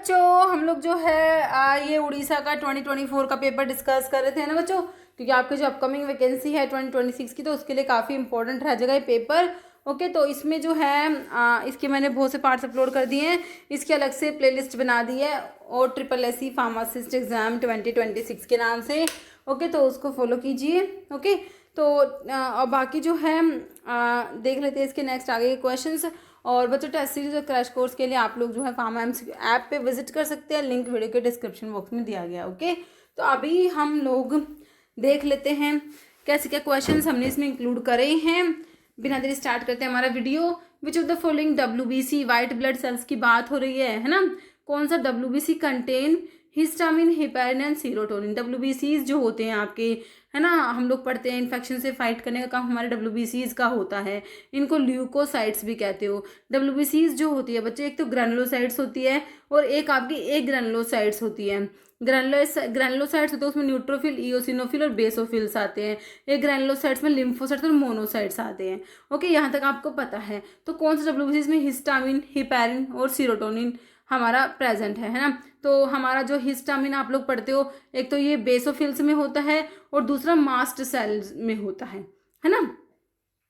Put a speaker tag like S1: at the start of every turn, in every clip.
S1: बच्चों हम लोग जो है ये उड़ीसा का 2024 का पेपर डिस्कस कर रहे थे ना बच्चों, क्योंकि आपके जो अपकमिंग वैकेंसी है 2026 की, तो उसके लिए काफ़ी इंपॉर्टेंट रह जाएगा ये पेपर। ओके, तो इसमें जो है इसके मैंने बहुत से पार्ट्स अपलोड कर दिए हैं, इसकी अलग से प्लेलिस्ट बना दी है और SSC फार्मासिस्ट एग्ज़ाम 2026 के नाम से। ओके, तो उसको फॉलो कीजिए। ओके, तो और बाकी जो है देख लेते हैं इसके नेक्स्ट आगे के क्वेश्चंस। और बच्चों टेस्ट सीरीज और क्रैश कोर्स के लिए आप लोग जो है फार्मा MCQ ऐप पे विजिट कर सकते हैं, लिंक वीडियो के डिस्क्रिप्शन बॉक्स में दिया गया। ओके, तो अभी हम लोग देख लेते हैं कैसे क्या क्वेश्चंस हमने इसमें इंक्लूड करे हैं। बिना देरी स्टार्ट करते हैं हमारा video. Which of the following WBC white blood cells की बात हो रही है ना, कौन सा WBC contain histamine, heparin and serotonin. WBCs जो होते हैं आपके, है ना, हम लोग पढ़ते हैं इन्फेक्शन से फाइट करने का काम हमारे WBCs का होता है। इनको ल्यूकोसाइट्स भी कहते हो। WBCs जो होती है बच्चे, एक तो ग्रैनुलोसाइट्स होती है और एक आपकी एक ग्रैनुलोसाइट्स होती है। ग्रैनुलोसाइट्स होते हैं उसमें न्यूट्रोफिल, इओसिनोफिल और बेसोफिल्स आते हैं। एक ग्रैनुलोसाइट्स में लिम्फोसाइट्स और मोनोसाइट्स आते हैं। ओके, यहाँ तक आपको पता है। तो कौन सा WBCs में हिस्टामिन, हेपेरिन और सीरोटोनिन हमारा प्रेजेंट है ना। तो हमारा जो हिस्टामिन आप लोग पढ़ते हो, एक तो ये बेसोफिल्स में होता है और दूसरा मास्ट सेल्स में होता है ना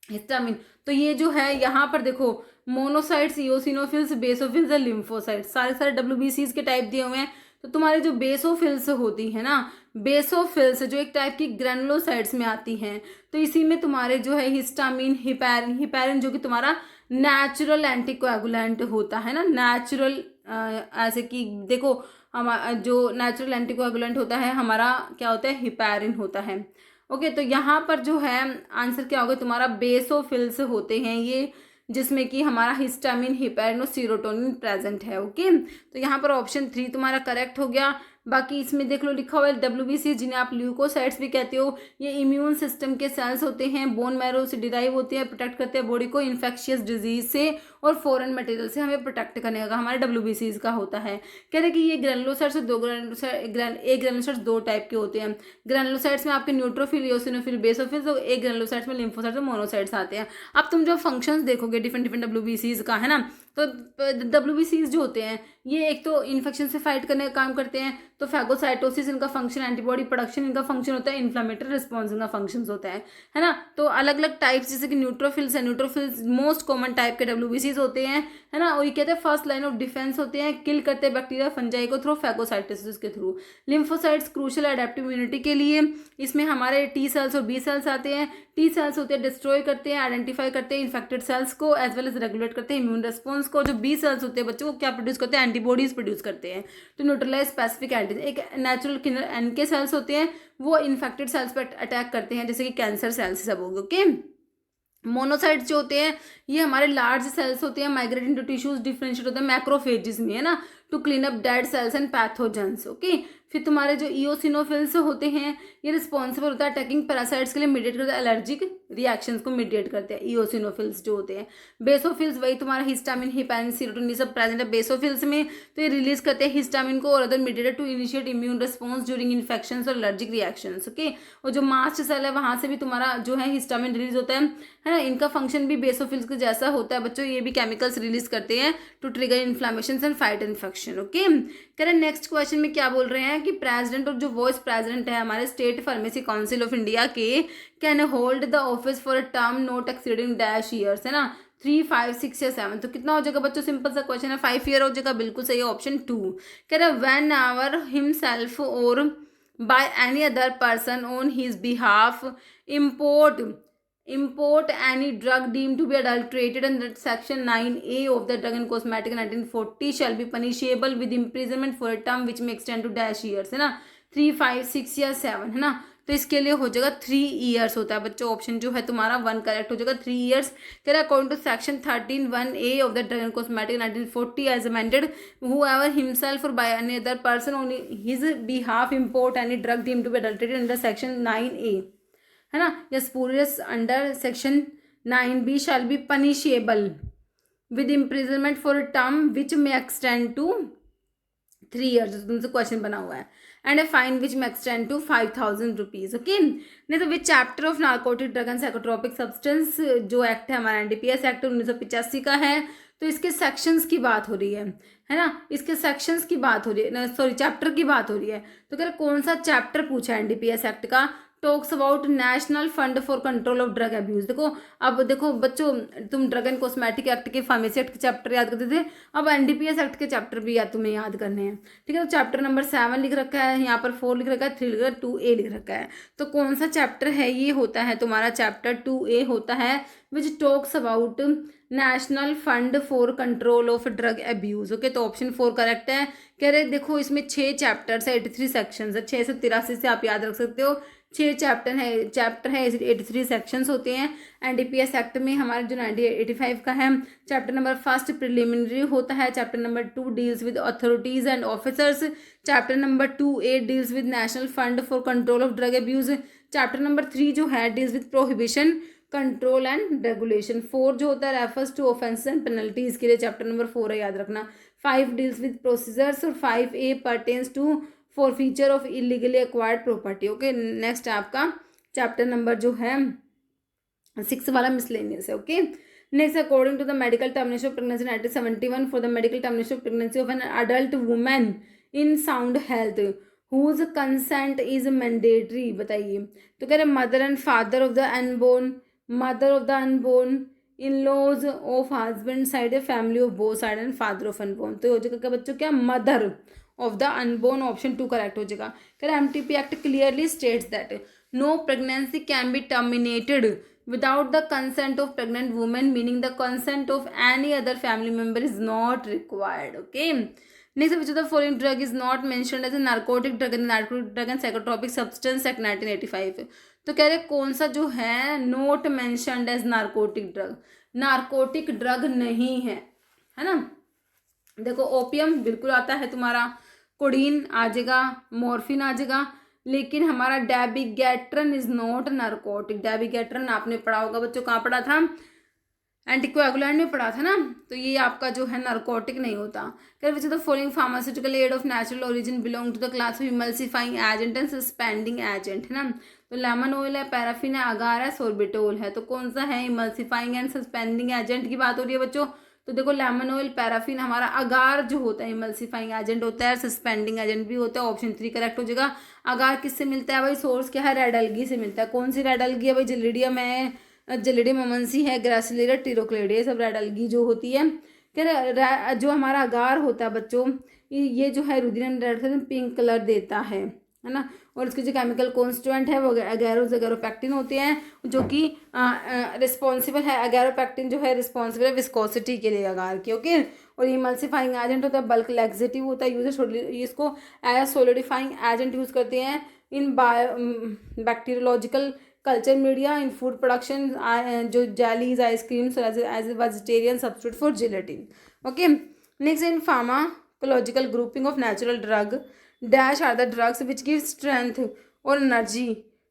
S1: हिस्टामिन। तो ये जो है यहाँ पर देखो, मोनोसाइट्स, इओसिनोफिल्स, बेसोफिल्स और लिम्फोसाइट्स, सारे सारे WBCs के टाइप दिए हुए हैं। तो तुम्हारे जो बेसोफिल्स होती है ना, बेसोफिल्स जो एक टाइप की ग्रैनुलोसाइट्स में आती हैं, तो इसी में तुम्हारे जो है हिस्टामिन, हिपेरिन, हिपेरिन जो कि तुम्हारा नेचुरल एंटीकोएगुलेंट होता है ना, नेचुरल ऐसे कि देखो हमारा जो नेचुरल एंटीकोएगुलेंट होता है हमारा क्या होता है, हिपेरिन होता है। ओके, तो यहाँ पर जो है आंसर क्या होगा तुम्हारा, बेसोफिल्स होते हैं ये, जिसमें कि हमारा हिस्टामिन, हिपेरिन और सीरोटोनिन प्रेजेंट है। ओके, तो यहाँ पर ऑप्शन 3 तुम्हारा करेक्ट हो गया। बाकी इसमें देख लो लिखा हुआ है WBC जिन्हें आप ल्यूकोसाइट्स भी कहते हो, ये इम्यून सिस्टम के सेल्स होते हैं, बोन मैरो से डिराइव होते हैं, प्रोटेक्ट करते हैं बॉडी को इन्फेक्शियस डिजीज से और फॉरेन मटेरियल से हमें प्रोटेक्ट करने का हमारे WBCs का होता है। कह रहे कि ये ग्रैनुलोसाइट्स एक ग्रैनुलोसाइट्स दो टाइप के होते हैं। ग्रैनुलोसाइट्स में आपके न्यूट्रोफिल, इओसिनोफिल, बेसोफिल, तो एक ग्रैनुलोसाइट्स में लिम्फोसाइट्स और मोनोसाइट्स आते हैं। अब तुम जो फंक्शंस देखोगे डिफरेंट WBCs का, है ना, तो WBCs जो होते हैं ये एक तो इन्फेक्शन से फाइट करने का काम करते हैं, तो फैगोसाइटोसिस इनका फंक्शन, एंटीबॉडी प्रोडक्शन इनका फंक्शन होता है, इन्फ्लामेटरी रिस्पॉन्स इनका फंक्शन होता है ना। तो अलग अलग टाइप्स जैसे कि न्यूट्रोफिल्स है, न्यूट्रोफिल्स मोस्ट कॉमन टाइप के WBCs होते हैं, है ना, और ये कहते हैं फर्स्ट लाइन ऑफ डिफेंस होते हैं, किल करते हैं बैक्टीरिया फंजाई को थ्रू फैगोसाइटोसिस के through. Lymphocytes crucial adaptive immunity के लिए, इसमें हमारे T सेल्स और B सेल्स आते हैं। T सेल्स होते हैं डिस्ट्रॉय करते हैं, आइडेंटिफाई करते हैं इन्फेक्टेड सेल्स को, एज वेल एज रेगुलेट करते हैं इम्यून रिस्पॉन्स को। जो B सेल्स होते हैं बच्चों को क्या प्रोड्यूस करते हैं, एंटीबॉडीज प्रोड्यूस करते हैं टू न्यूट्रलाइज स्पेसिफिक एंटीजन। एक नेचुरल किलर NK सेल्स होते हैं, वो इन्फेक्टेड सेल्स पर अटैक करते हैं, जैसे कि कैंसर सेल्स सब हो गए। ओके, मोनोसाइट्स जो होते हैं ये हमारे लार्ज सेल्स होते हैं, माइग्रेट इनटू टिश्यूज, डिफरेंशिएट होते हैं मैक्रोफेजेस में, है ना, to clean up dead cells and pathogens. Okay, फिर तुम्हारे जो इओसिनोफिल्स होते हैं ये रिस्पॉन्सिबल होता है अटैकिंग पैरासाइट्स के लिए, मीडिएट करते हैं एलर्जिक रिएक्शंस को मीडिएट करते हैं इओसिनोफिल्स जो होते हैं। बेसोफिल्स वही तुम्हारा हिस्टामिन, हिपेरिन, सीरोटोनिन सब प्रेजेंट है बेसोफिल्स में, तो ये रिलीज करते हैं हिस्टामिन को और other mediator to initiate immune response during infections और एलर्जिक रिएक्शंस। ओके, और जो मास्ट सेल है वहां से भी तुम्हारा जो है हिस्टामिन रिलीज होता है ना, इनका फंक्शन भी बेसोफिल्स के जैसा होता है बच्चों, ये भी केमिकल्स रिलीज करते हैं to trigger inflammation and fight infection. Okay, कह रहे नेक्स्ट क्वेश्चन में क्या बोल रहे हैं कि प्रेसिडेंट और जो वाइस प्रेसिडेंट है हमारे state pharmacy council of India के can hold the office for a term not exceeding dash years, है ना, 3, 5, 6 या 7। तो कितना हो जाएगा बच्चों, सिंपल सा क्वेश्चन है, 5 ईयर हो जाएगा, बिल्कुल सही है ऑप्शन 2। कह रहे व्हेन एवर हिमसेल्फ और by any other person on his behalf import any drug deemed to be adulterated under section 9A of the Drug and Cosmetic 1940 shall be punishable with imprisonment for a term which may extend to dash years, है ना, 3, 5, 6 या 7, है ना। तो इसके लिए हो जाएगा 3 ईयर्स होता है बच्चों, ऑप्शन जो है तुम्हारा 1 करेक्ट हो जाएगा, 3 ईयर्स। कह रहा according to section 13(1)(a) of the drug and cosmetic 1940 as amended, whoever himself or by any other person on his behalf import any drug deemed to be adulterated under section 9A, है ना, या spurious under section 9B shall be punishable with imprisonment for a term which में extend to 3 years, तुमसे question बना हुआ है, and a fine which में extend to 5,000 rupees. Okay, नहीं तो विच chapter of narcotic drug and psychotropic substance, जो act है हमारा NDPS एक्ट 1985 का है, तो इसके सेक्शंस की बात हो रही है ना, इसके सेक्शंस की बात हो रही है, सॉरी चैप्टर की बात हो रही है। तो कह रहे कौन सा चैप्टर पूछा है एनडीपीएस एक्ट का, talks about national fund for control of drug abuse. देखो अब देखो बच्चों, तुम ड्रग एंड कॉस्मेटिक एक्ट के, फार्मेसी एक्ट के चैप्टर याद करते थे, अब एनडीपीएस एक्ट के चैप्टर भी तुम्हें याद करने हैं। ठीक है, तो चैप्टर नंबर 7 लिख रखा है, यहाँ पर 4 लिख रखा है, 3 लिख रखा है, 2A लिख रखा है। तो कौन सा चैप्टर है, ये होता है तुम्हारा चैप्टर 2A होता है, which talks about national fund for control of drug abuse. Okay, तो ऑप्शन 4 करेक्ट है। कह रहे देखो इसमें 6 चैप्टर्स है, 83 सेक्शंस है, 6 से 83 से आप याद रख सकते हो। 6 चैप्टर है 83 सेक्शंस होते हैं। एनडीपीएस एक्ट में हमारे जो 1985 का है, चैप्टर नंबर 1 प्रिलिमिनरी होता है, chapter number 2 deals with authorities and officers, chapter number 2A deals with national fund for control of drug abuse, chapter number 3 जो है deals with prohibition control and regulation, 4 जो होता है refers to offences and penalties के लिए chapter number 4 है, याद रखना। 5 डील्स विद प्रोसीजर्स और 5A pertains to forfeiture of illegally acquired property. Okay, next आपका चैप्टर नंबर जो है 6 वाला मिसलेनियस है। Okay, next according to the medical termination of pregnancy 1971 for the medical termination of pregnancy of an adult women in sound health whose consent is mandatory. बताइए, तो कह रहे mother and father of the unborn, mother of the unborn, in laws of husband side, family of both side and father of unborn. तो हो जाएगा क्या बच्चों, क्या mother of the unborn, option 2 correct हो जाएगा। कह रहे MTP act clearly states that no pregnancy can be terminated without the consent of pregnant women, meaning the consent of any other family member is not required. Okay, next which of the following drug is not mentioned as a narcotic drug in narcotic drug and psychotropic substance act 1985। तो कह रहे कौन सा जो है not mentioned as narcotic drug, narcotic drug नहीं है ना। देखो ओपियम बिल्कुल आता है तुम्हारा, कोडीन आ जाएगा, मॉर्फिन आ जाएगा, लेकिन हमारा डैबिगेट्रन इज नॉट नार्कोटिक। डैबिगेट्रन आपने पढ़ा होगा बच्चों, कहाँ पढ़ा था, एंटीकोएगुलेंट में पढ़ा था ना, तो ये आपका जो है नार्कोटिक नहीं होता। कह which of the following pharmaceutical aid of natural origin belong to the class of emulsifying agent and suspending agent, है ना। तो लेमन ऑयल है, पैराफिन है, अगार है, सोर्बिटोल है। तो कौन सा है इमल्सिफाइंग एंड सस्पेंडिंग एजेंट की बात हो रही है बच्चों। तो देखो लेमन ऑयल, पैराफिन, हमारा अगार जो होता है इमल्सिफाइंग एजेंट होता है, सस्पेंडिंग एजेंट भी होता है, ऑप्शन 3 करेक्ट हो जाएगा। अगार किससे मिलता है भाई, सोर्स क्या है, रेड एल्गी से मिलता है। कौन सी रेड एल्गी है भाई, जेलिडियम है, जेलिडियम अमनसी है, ग्रासिलेरा, टिरोक्लेडिया, सब रेड एल्गी जो होती है। क्या जो हमारा अगार होता है बच्चों, ये जो है रुधिरम रेड पिंक कलर देता है ना। और इसके जो केमिकल कॉन्स्टिट्यूएंट है वो एगैरोपैक्टिन होते हैं, जो कि रिस्पॉन्सिबल है, एगैरोपैक्टिन जो है रिस्पॉन्सिबल है विस्कोसिटी के लिए अगार की। ओके, और इमल्सिफाइंग एजेंट होता है, बल्क लैक्सेटिव होता है, यूजर इसको एज सोलिडिफाइंग एजेंट यूज करते हैं in bacteriological culture media, in food production, जो jellies, ice creams as a vegetarian substitute for gelatin. Okay, next in pharmacological grouping of natural drug dash are the drugs which give strength और energy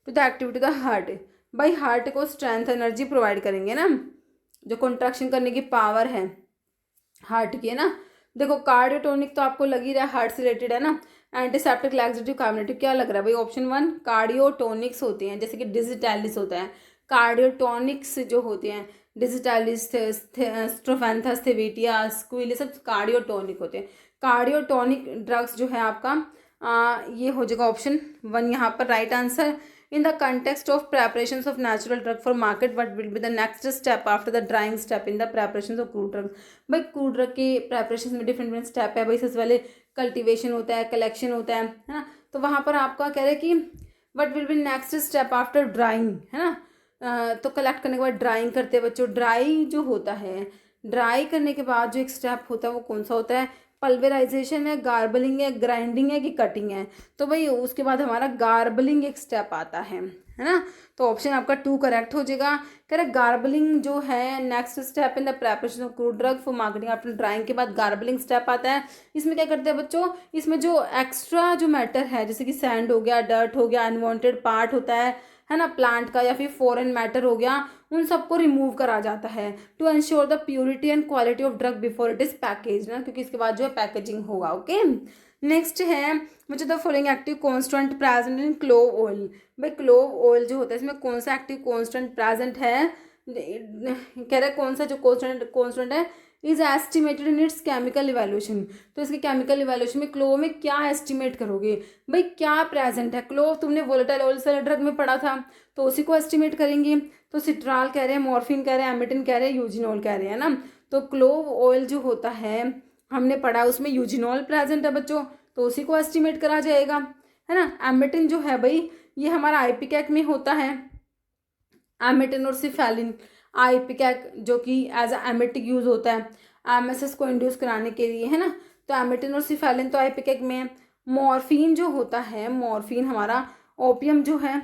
S1: to the activity the heart. भाई heart को strength energy provide करेंगे ना, जो contraction करने की power है heart की, है ना। देखो कार्डियोटोनिक तो आपको लग ही रहा है हार्ट से रिलेटेड है ना। एंटीसेप्टिक, लैक्सेटिव, कार्बोनेटिव, क्या लग रहा है भाई, ऑप्शन 1 कार्डियोटोनिक्स होते हैं, जैसे कि डिजिटैलिस होता है। कार्डियोटोनिक्स जो होते हैं, डिजिटैलिस, स्ट्रोफेंथस, थेवेटिया, स्क्विल, सब कार्डियोटोनिक होते हैं। कार्डियोटोनिक ड्रग्स जो है आपका ये हो जाएगा ऑप्शन 1 यहाँ पर right answer. In the context of preparation of natural drug for market what will be the next step after the drawing step in the preparation of crude drug. भाई crude drug की preparation में different step है भाई। सबसे पहले cultivation होता है, collection होता है ना। तो वहाँ पर आपका कह रहे हैं कि what will be next step after drawing, है ना। तो कलेक्ट करने के बाद ड्राइंग करते हैं बच्चों। ड्राई जो होता है, ड्राई करने के बाद जो एक स्टेप होता है वो कौन सा होता है, पल्वेराइजेशन है, गार्बलिंग है, ग्राइंडिंग है कि कटिंग है। तो भाई उसके बाद हमारा गार्बलिंग एक स्टेप आता है ना। तो ऑप्शन आपका 2 करेक्ट हो जाएगा। कह रहे गार्बलिंग जो है next step in the preparation of crude drug for marketing after drawing के बाद गार्बलिंग स्टेप आता है। इसमें क्या करते हैं बच्चों, इसमें जो एक्स्ट्रा जो मैटर है जैसे कि सैंड हो गया, डर्ट हो गया, अनवांटेड पार्ट होता है ना, प्लांट का या फिर फॉरेन मैटर हो गया, उन सबको रिमूव करा जाता है to ensure the purity and quality of drug before it is package ना, क्योंकि इसके बाद जो है पैकेजिंग होगा। ओके, नेक्स्ट है मुझे the following active constant present in clove oil. भाई क्लोव ऑयल जो होता है इसमें कौन सा एक्टिव कॉन्स्टेंट प्रेजेंट है, कह रहे कौन सा जो कॉन्स्टेंट है is estimated in its chemical evaluation. तो इसके केमिकल इवेल्यूशन में क्लोव में क्या एस्टिमेट करोगे भाई, क्या प्रेजेंट है। क्लोव तुमने वोलेटाइल ऑयल वाले ड्रग में पढ़ा था, तो उसी को एस्टिमेट करेंगे। तो सिट्राल कह रहे हैं, मॉर्फिन कह रहे हैं, एमिटिन कह रहे हैं, यूजिनॉल कह रहे हैं ना। तो क्लोव ऑयल जो होता है हमने पढ़ा, उसमें यूजिनॉल प्रेजेंट है बच्चों, तो उसी को एस्टिमेट करा जाएगा, है ना। एमिटिन जो है भाई ये हमारा आइपिकैक में होता है, एमिटिन और सिफेलिन। आइपिकैक जो कि एज अ एमिटिक यूज होता है एमएसएस को इंड्यूस कराने के लिए, है ना। तो एमिटिन और सिफेलिन तो आइपिकैक में है। मॉर्फिन जो होता है, मॉर्फिन हमारा ओपियम जो है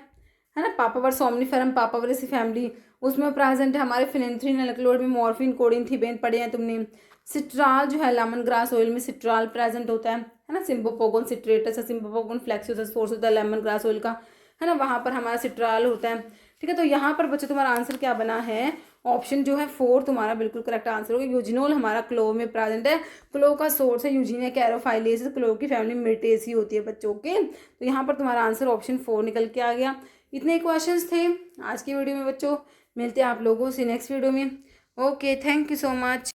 S1: ना, पापावर सोमनीफेरम पापावरेसी फैमिली, उसमें प्रेजेंट है। हमारे फिनेंथ्रीन एल्कलॉइड में मॉर्फिन, कोडीन, थिबेन पढ़े हैं तुमने। सिट्राल जो है लेमन ग्रास ऑयल में सिट्राल प्रेजेंट होता है ना। सिम्बोपोगोन सिट्रेटस है, सिम्बोपोगोन फ्लेक्सियोसस फोर्स होता है लेमन ग्रास ऑयल का, है ना, वहाँ पर हमारा सिट्राल होता है। ठीक है, तो यहाँ पर बच्चों तुम्हारा आंसर क्या बना है, ऑप्शन जो है 4 तुम्हारा बिल्कुल करेक्ट आंसर होगा। यूजिनोल हमारा क्लोव में प्रेजेंट है। क्लोव का सोर्स है यूजीनिया कैरोफाइलेसिस, क्लोव की फैमिली मिर्टेसी होती है बच्चों के। तो यहाँ पर तुम्हारा आंसर ऑप्शन 4 निकल के आ गया। इतने क्वेश्चंस थे आज की वीडियो में बच्चों, मिलते हैं आप लोगों से नेक्स्ट वीडियो में। Okay, thank you so much.